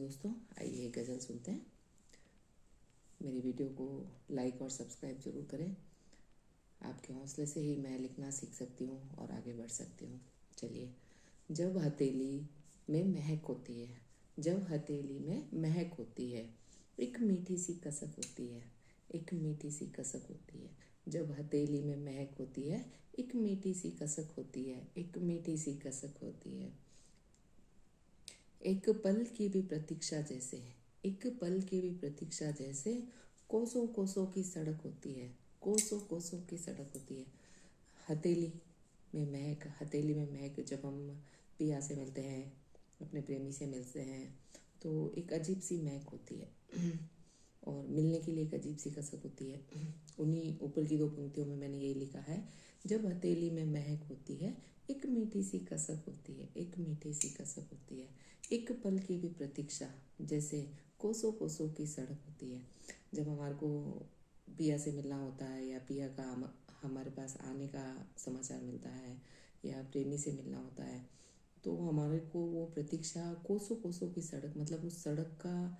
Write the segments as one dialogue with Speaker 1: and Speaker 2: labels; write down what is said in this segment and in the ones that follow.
Speaker 1: दोस्तों, आइए गज़ल सुनते हैं। मेरी वीडियो को लाइक और सब्सक्राइब ज़रूर करें। आपके हौसले से ही मैं लिखना सीख सकती हूँ और आगे बढ़ सकती हूँ। चलिए। जब हथेली में महक होती है, जब हथेली में महक होती है, एक मीठी सी कसक होती है, एक मीठी सी कसक होती है। जब हथेली में महक होती है, एक मीठी सी कसक होती है, एक मीठी सी कसक होती है। एक पल की भी प्रतीक्षा जैसे, एक पल की भी प्रतीक्षा जैसे, कोसों कोसों की सड़क होती है, कोसों कोसों की सड़क होती है। हथेली में महक, हथेली में महक। जब हम पिया से मिलते हैं, अपने प्रेमी से मिलते हैं, तो एक अजीब सी महक होती है और मिलने के लिए एक अजीब सी कसक होती है। उन्हीं ऊपर की दो पंक्तियों में मैंने यही लिखा है, जब हथेली में महक होती है, एक मीठी सी कसक होती है, एक मीठी सी कसक होती है। एक पल की भी प्रतीक्षा जैसे, कोसों कोसों की सड़क होती है। जब हमारे को पिया से मिलना होता है या पिया का हमारे पास आने का समाचार मिलता है या प्रेमी से मिलना होता है, तो हमारे को वो प्रतीक्षा कोसों कोसों की सड़क, मतलब उस सड़क का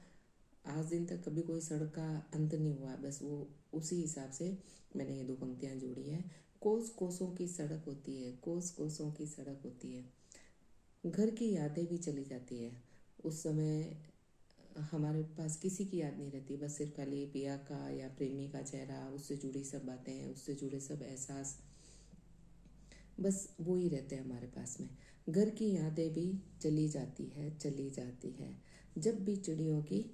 Speaker 1: आज दिन तक कभी कोई सड़क का अंत नहीं हुआ। बस वो उसी हिसाब से मैंने ये दो पंक्तियाँ जोड़ी हैं। कोस कोसों की सड़क होती है, कोस कोसों की सड़क होती है। घर की यादें भी चली जाती है। उस समय हमारे पास किसी की याद नहीं रहती, बस सिर्फ खाली पिया का या प्रेमी का चेहरा, उससे जुड़ी सब बातें, उससे जुड़े सब एहसास, बस वो ही रहते हैं हमारे पास में। घर की यादें भी चली जाती है, चली जाती है। जब भी चिड़ियों की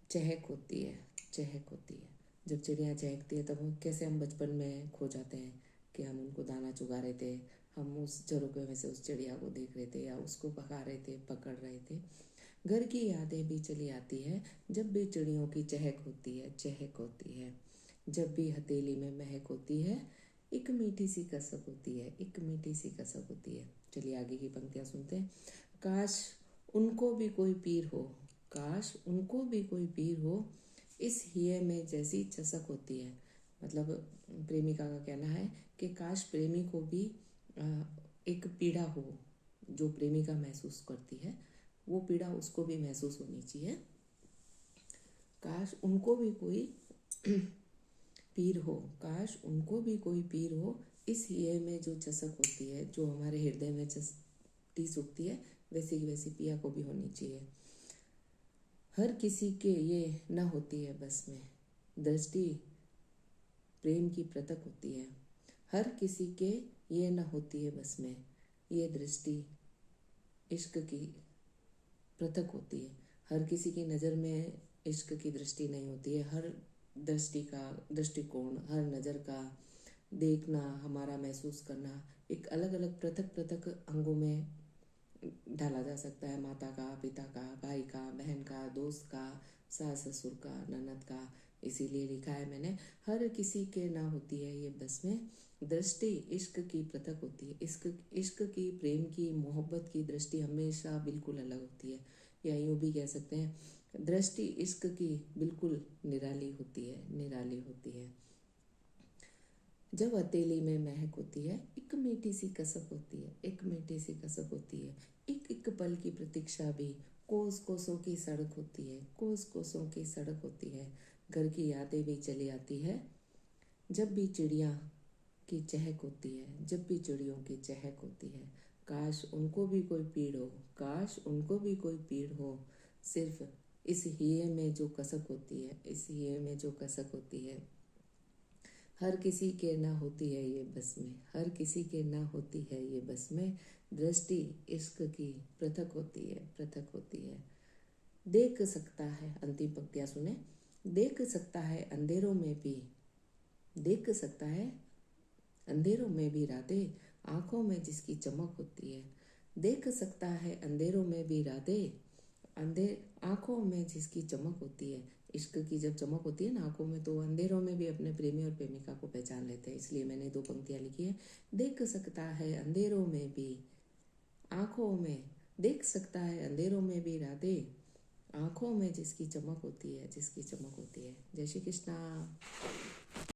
Speaker 1: चहक होती है, चहक होती है। जब चिड़िया चहकती है तब कैसे हम बचपन में खो जाते हैं कि हम उनको दाना चुगा रहे थे, हम उस झरोखे में से उस चिड़िया को देख रहे थे या उसको पका रहे थे, पकड़ रहे थे। घर की यादें भी चली आती है जब भी चिड़ियों की चहक होती है, चहक होती है। जब भी हथेली में महक होती है, एक मीठी सी कसक होती है, एक मीठी सी कसक होती है। चलिए आगे की पंक्तियाँ सुनते हैं। काश उनको भी कोई पीर हो, काश उनको भी कोई पीर हो, इस हिये में जैसी चसक होती है। मतलब प्रेमिका का कहना है कि काश प्रेमी को भी एक पीड़ा हो, जो प्रेमिका महसूस करती है वो पीड़ा उसको भी महसूस होनी चाहिए। काश उनको भी कोई पीर हो, काश उनको भी कोई पीर हो, इस हिये में जो चसक होती है, जो हमारे हृदय में टीस उठती है, वैसी की वैसी पिया को भी होनी चाहिए। हर किसी के ये न होती है बस में, दृष्टि प्रेम की पृथक होती है। हर किसी के ये न होती है बस में, ये दृष्टि इश्क की पृथक होती है। हर किसी की नज़र में इश्क की दृष्टि नहीं होती है। हर दृष्टि का दृष्टिकोण, हर नज़र का देखना, हमारा महसूस करना एक अलग अलग पृथक पृथक अंगों में ढाला जा सकता है। माता का, पिता का, भाई का, बहन का, दोस्त का, सास ससुर का, ननद का। इसीलिए लिखा है मैंने, हर किसी के ना होती है ये बस में, दृष्टि इश्क की पृथक होती है। इश्क की, प्रेम की, मोहब्बत की दृष्टि हमेशा बिल्कुल अलग होती है, या यूँ भी कह सकते हैं दृष्टि इश्क की बिल्कुल निराली होती है, निराली होती है। जब हथेली में महक होती है, एक मीठी सी कसक होती है, एक मीठी सी कसक होती है। एक एक पल की प्रतीक्षा भी कोस कोसों की सड़क होती है, कोस कोसों की सड़क होती है। घर की यादें भी चली आती है जब भी चिड़िया की चहक होती है, जब भी चिड़ियों की चहक होती है। काश उनको भी कोई पीड़ हो, काश उनको भी कोई पीड़ हो, सिर्फ इस हिये में जो कसक होती है, इस हिये में जो कसक होती है। हर किसी के ना होती है ये बस में, हर किसी के ना होती है ये बस में, दृष्टि इश्क की पृथक होती है, पृथक होती है। देख सकता है, अंतिम पंक्तियाँ सुने। देख सकता है अंधेरों में भी, देख सकता है अंधेरों में भी रातें, आँखों में जिसकी चमक होती है। देख सकता है अंधेरों में भी रातें, आँखों में जिसकी चमक होती है। इश्क की जब चमक होती है ना आँखों में, तो अंधेरों में भी अपने प्रेमी और प्रेमिका को पहचान लेते हैं। इसलिए मैंने दो पंक्तियाँ लिखी है। देख सकता है अंधेरों में भी, आँखों में, देख सकता है अंधेरों में भी रातें, आँखों में जिसकी चमक होती है, जिसकी चमक होती है। जय श्री कृष्णा।